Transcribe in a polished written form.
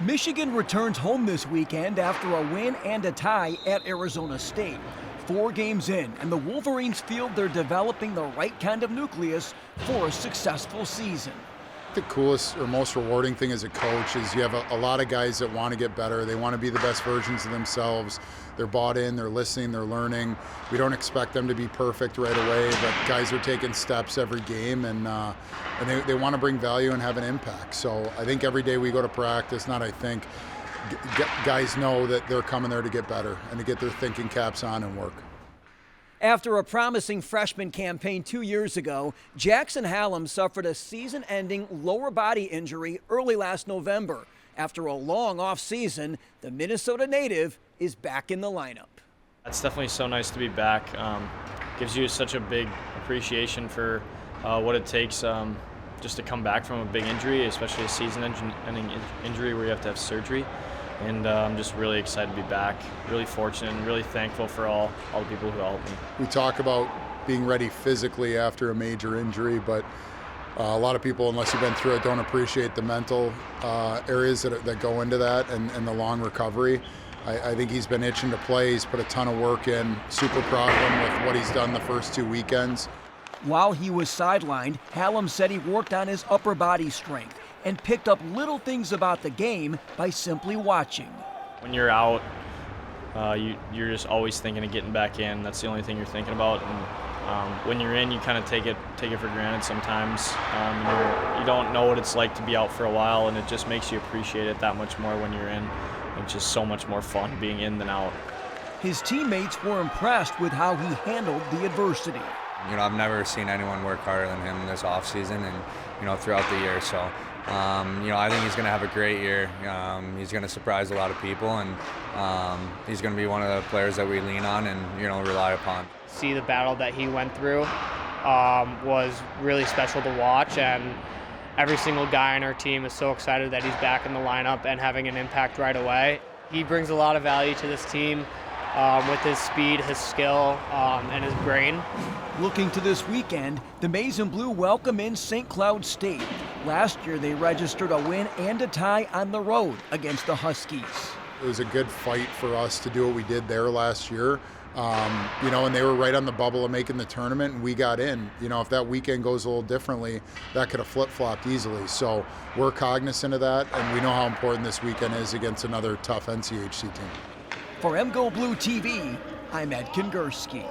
Michigan returns home this weekend after a win and a tie at Arizona State. 4 games in, and the Wolverines feel they're developing the right kind of nucleus for a successful season. The coolest or most rewarding thing as a coach is you have a lot of guys that want to get better. They want to be the best versions of themselves. They're bought in, they're listening, they're learning. We don't expect them to be perfect right away, but guys are taking steps every game, and they want to bring value and have an impact. So I think every day we go to practice, guys know that they're coming there to get better and to get their thinking caps on and work. After a promising freshman campaign 2 years ago, Jackson Hallam suffered a season-ending lower body injury early last November. After a long off-season, the Minnesota native is back in the lineup. It's definitely so nice to be back. Gives you such a big appreciation for what it takes just to come back from a big injury, especially a season-ending injury where you have to have surgery. And I'm just really excited to be back, really fortunate and really thankful for all the people who helped me. We talk about being ready physically after a major injury, but a lot of people, unless you've been through it, don't appreciate the mental areas that go into that and the long recovery. I think he's been itching to play. He's put a ton of work in. Super proud of him with what he's done the first 2 weekends. While he was sidelined, Hallam said he worked on his upper body strength and picked up little things about the game by simply watching. When you're out, you're just always thinking of getting back in. That's the only thing you're thinking about. And when you're in, you kind of take it for granted sometimes. You don't know what it's like to be out for a while, and it just makes you appreciate it that much more when you're in. It's just so much more fun being in than out. His teammates were impressed with how he handled the adversity. I've never seen anyone work harder than him this offseason and, throughout the year. So, I think he's going to have a great year. He's going to surprise a lot of people, and he's going to be one of the players that we lean on and, rely upon. See the battle that he went through was really special to watch, and every single guy on our team is so excited that he's back in the lineup and having an impact right away. He brings a lot of value to this team with his speed, his skill, and his brain. Looking to this weekend, the Maize and Blue welcome in St. Cloud State. Last year, they registered a win and a tie on the road against the Huskies. It was a good fight for us to do what we did there last year. And they were right on the bubble of making the tournament, and we got in. If that weekend goes a little differently, that could have flip-flopped easily. So we're cognizant of that, and we know how important this weekend is against another tough NCHC team. For MGO Blue TV, I'm Ed Kongursky.